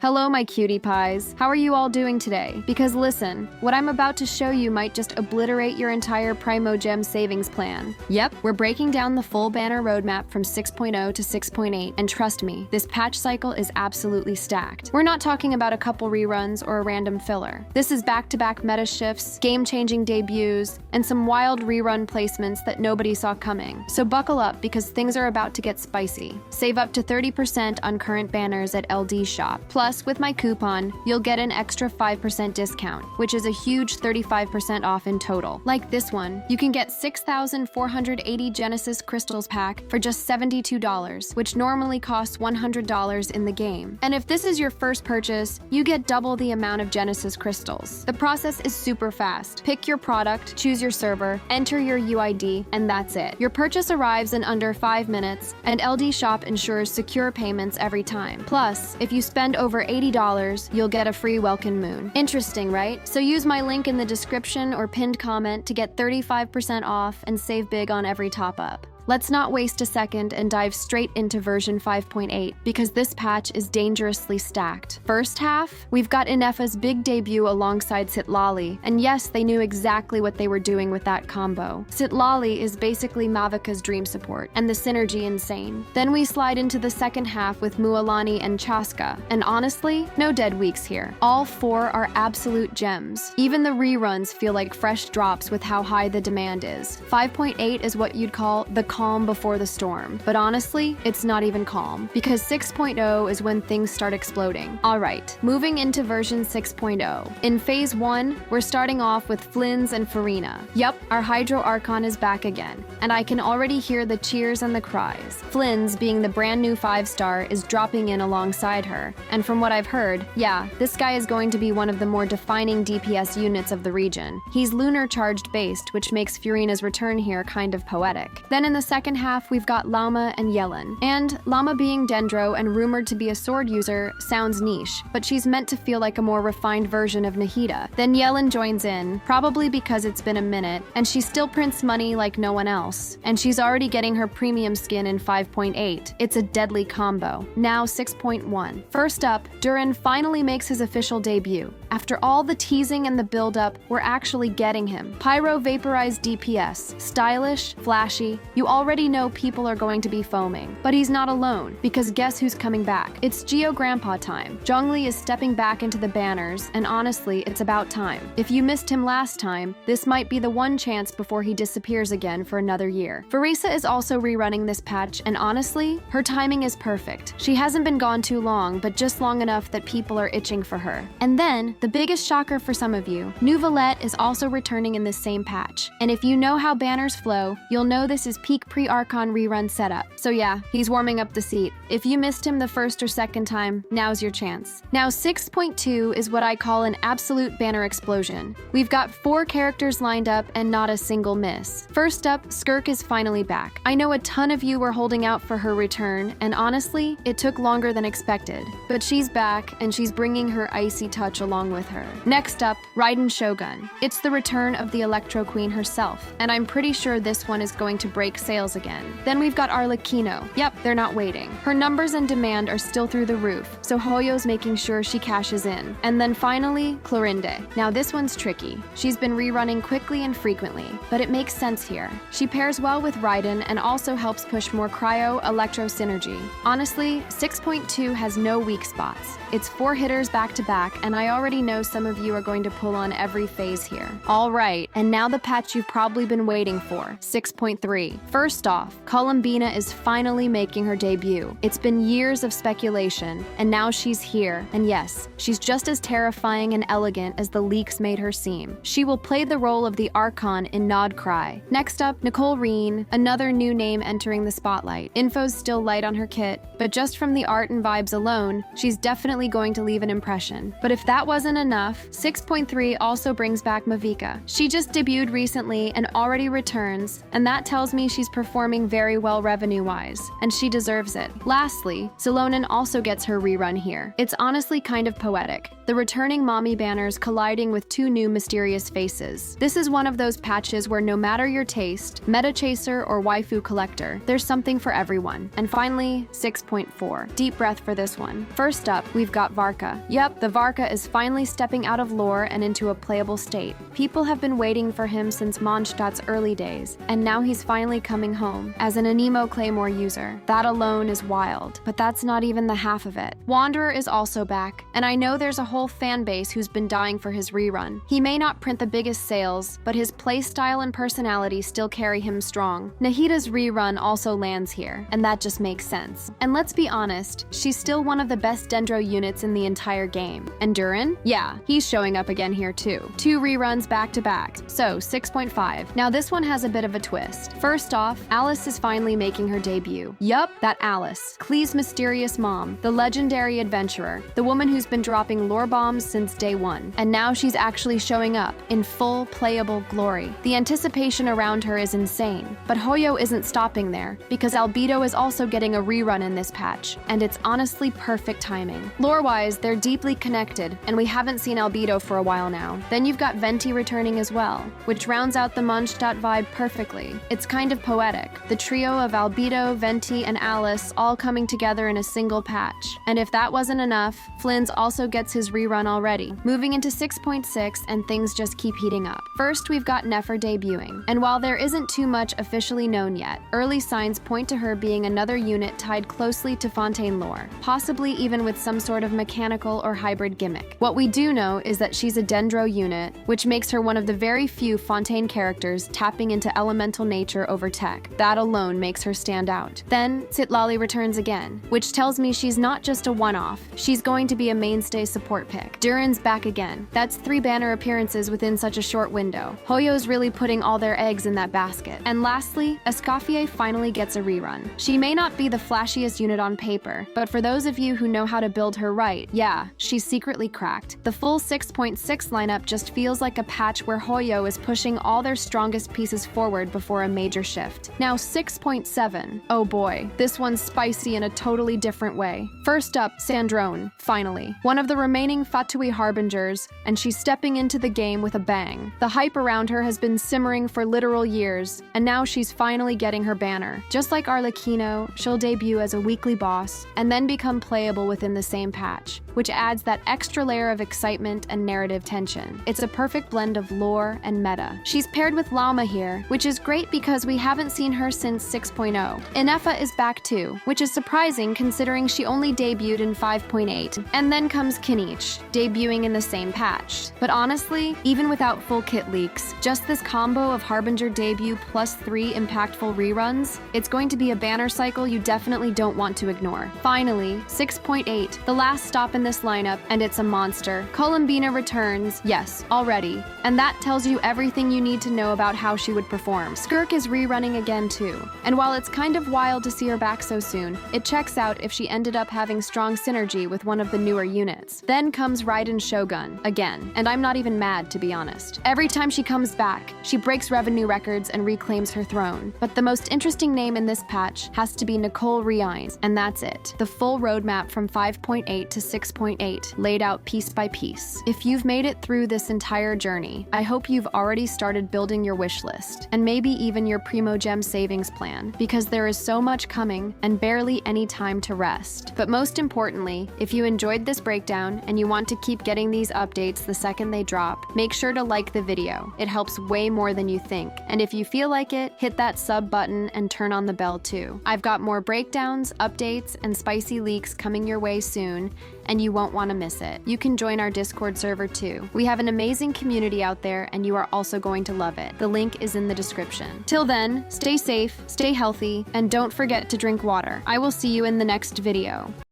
Hello, my cutie pies. How are you all doing today? Because listen, what I'm about to show you might just obliterate your entire primogem savings plan. Yep, we're breaking down the full banner roadmap from 6.0 to 6.8, and trust me, this patch cycle is absolutely stacked. We're not talking about a couple reruns or a random filler. This is back-to-back meta shifts, game-changing debuts, and some wild rerun placements that nobody saw coming. So buckle up because things are about to get spicy. Save up to 30% on current banners at LD Shop. Plus, with my coupon, you'll get an extra 5% discount, which is a huge 35% off in total. Like this one, you can get 6,480 Genesis Crystals pack for just $72, which normally costs $100 in the game. And if this is your first purchase, you get double the amount of Genesis Crystals. The process is super fast. Pick your product, choose your server, enter your UID, and that's it. Your purchase arrives in under 5 minutes, and LD Shop ensures secure payments every time. Plus, if you spend over $80, you'll get a free Welkin Moon. Interesting, right? So use my link in the description or pinned comment to get 35% off and save big on every top-up. Let's not waste a second and dive straight into version 5.8 because this patch is dangerously stacked. First half, we've got Nefer's big debut alongside Citlali, and yes, they knew exactly what they were doing with that combo. Citlali is basically Mavika's dream support, and the synergy insane. Then we slide into the second half with Mualani and Chaska, and honestly, no dead weeks here. All four are absolute gems. Even the reruns feel like fresh drops with how high the demand is. 5.8 is what you'd call the calm before the storm, but honestly, it's not even calm, because 6.0 is when things start exploding. Alright, moving into version 6.0. In phase 1, we're starting off with Flynn's and Furina. Yup, our Hydro Archon is back again, and I can already hear the cheers and the cries. Flynn's, being the brand new 5-star, is dropping in alongside her, and from what I've heard, yeah, this guy is going to be one of the more defining DPS units of the region. He's lunar charged based, which makes Furina's return here kind of poetic. Then in the second half, we've got Llama and Yellen. And Llama, being Dendro and rumored to be a sword user, sounds niche, but she's meant to feel like a more refined version of Nahida. Then Yellen joins in, probably because it's been a minute, and she still prints money like no one else. And she's already getting her premium skin in 5.8. It's a deadly combo. Now 6.1. First up, Durin finally makes his official debut. After all the teasing and the build-up, we're actually getting him. Pyro vaporized DPS. Stylish, flashy. You already know people are going to be foaming. But he's not alone, because guess who's coming back? It's Geo Grandpa time. Zhongli is stepping back into the banners, and honestly, it's about time. If you missed him last time, this might be the one chance before he disappears again for another year. Furina is also rerunning this patch, and honestly, her timing is perfect. She hasn't been gone too long, but just long enough that people are itching for her. And then, the biggest shocker for some of you, New Valette is also returning in this same patch. And if you know how banners flow, you'll know this is peak pre-Archon rerun setup. So yeah, he's warming up the seat. If you missed him the first or second time, now's your chance. Now 6.2 is what I call an absolute banner explosion. We've got 4 characters lined up and not a single miss. First up, Skirk is finally back. I know a ton of you were holding out for her return, and honestly, it took longer than expected. But she's back, and she's bringing her icy touch along with her. Next up, Raiden Shogun. It's the return of the Electro Queen herself, and I'm pretty sure this one is going to break sales again. Then we've got Arlecchino. Yep, they're not waiting. Her numbers and demand are still through the roof, so Hoyo's making sure she cashes in. And then finally, Clorinde. Now this one's tricky. She's been rerunning quickly and frequently, but it makes sense here. She pairs well with Raiden and also helps push more cryo-electro synergy. Honestly, 6.2 has no weak spots. It's 4 hitters back-to-back, and I already know some of you are going to pull on every phase here. Alright, and now the patch you've probably been waiting for, 6.3. First off, Columbina is finally making her debut. It's been years of speculation, and now she's here. And yes, she's just as terrifying and elegant as the leaks made her seem. She will play the role of the Archon in Nod Cry. Next up, Nicole Reen, another new name entering the spotlight. Info's still light on her kit, but just from the art and vibes alone, she's definitely going to leave an impression. But if that wasn't enough, 6.3 also brings back Mavika. She just debuted recently and already returns, and that tells me she's performing very well revenue-wise, and she deserves it. Lastly, Sandrone also gets her rerun here. It's honestly kind of poetic. The returning mommy banners colliding with two new mysterious faces. This is one of those patches where no matter your taste, meta chaser or waifu collector, there's something for everyone. And finally, 6.4. Deep breath for this one. First up, we've got Varka. Yep, the Varka is finally stepping out of lore and into a playable state. People have been waiting for him since Mondstadt's early days, and now he's finally coming home as an Anemo Claymore user. That alone is wild, but that's not even the half of it. Wanderer is also back, and I know there's a whole fan base who's been dying for his rerun. He may not print the biggest sales, but his playstyle and personality still carry him strong. Nahida's rerun also lands here, and that just makes sense. And let's be honest, she's still one of the best Dendro units in the entire game. And Durin? Yeah, he's showing up again here too. 2 reruns back to back, so 6.5. Now this one has a bit of a twist. First off, Alice is finally making her debut. Yup, that Alice, Klee's mysterious mom, the legendary adventurer, the woman who's been dropping lore bombs since day one. And now she's actually showing up in full playable glory. The anticipation around her is insane, but Hoyo isn't stopping there, because Albedo is also getting a rerun in this patch, and it's honestly perfect timing. Lore-wise, they're deeply connected, and we haven't seen Albedo for a while now. Then you've got Venti returning as well, which rounds out the Mondstadt vibe perfectly. It's kind of poetic. The trio of Albedo, Venti, and Alice all coming together in a single patch. And if that wasn't enough, Flynn's also gets his rerun already. Moving into 6.6, and things just keep heating up. First, we've got Nefer debuting, and while there isn't too much officially known yet, early signs point to her being another unit tied closely to Fontaine lore, possibly even with some sort of mechanical or hybrid gimmick. What we do know is that she's a Dendro unit, which makes her one of the very few Fontaine characters tapping into elemental nature over tech. That alone makes her stand out. Then, Citlali returns again, which tells me she's not just a one-off, she's going to be a mainstay support pick. Durin's back again. That's 3 banner appearances within such a short window. Hoyo's really putting all their eggs in that basket. And lastly, Escoffier finally gets a rerun. She may not be the flashiest unit on paper, but for those of you who know how to build her right, yeah, she's secretly cracked. The full 6.6 lineup just feels like a patch where Hoyo is pushing all their strongest pieces forward before a major shift. Now 6.7. Oh boy, this one's spicy in a totally different way. First up, Sandrone, finally. One of the remaining Fatui Harbingers, and she's stepping into the game with a bang. The hype around her has been simmering for literal years, and now she's finally getting her banner. Just like Arlecchino, she'll debut as a weekly boss, and then become playable within the same patch, which adds that extra layer of excitement and narrative tension. It's a perfect blend of lore and meta. She's paired with Lauma here, which is great because we haven't seen her since 6.0. Inefa is back too, which is surprising considering she only debuted in 5.8. And then comes Kinich, debuting in the same patch. But honestly, even without full kit leaks, just this combo of Harbinger debut plus 3 impactful reruns, it's going to be a banner cycle you definitely don't want to ignore. Finally, 6.8, the last stop in this lineup, and it's a monster. Columbina returns, yes, already, and that tells you everything you need to know about how she would perform. Skirk is rerunning again too, and while it's kind of wild to see her back so soon, it checks out if she ended up having strong synergy with one of the newer units. Then comes Raiden Shogun, again, and I'm not even mad to be honest. Every time she comes back, she breaks revenue records and reclaims her throne. But the most interesting name in this patch has to be Nicole Riines, and that's it. The full roadmap from 5.8 to 6.8, laid out piece by piece. If you've made it through this entire journey, I hope you've already started building your wish list, and maybe even your primogem savings plan, because there is so much coming and barely any time to rest. But most importantly, if you enjoyed this breakdown and you want to keep getting these updates the second they drop, make sure to like the video. It helps way more than you think. And if you feel like it, hit that sub button and turn on the bell too. I've got more breakdowns, updates, and spicy leaks coming your way soon, and you won't want to miss it. You can join our Discord server too. We have an amazing community out there, and you are also going to love it. The link is in the description. Till then, stay safe, stay healthy, and don't forget to drink water. I will see you in the next video.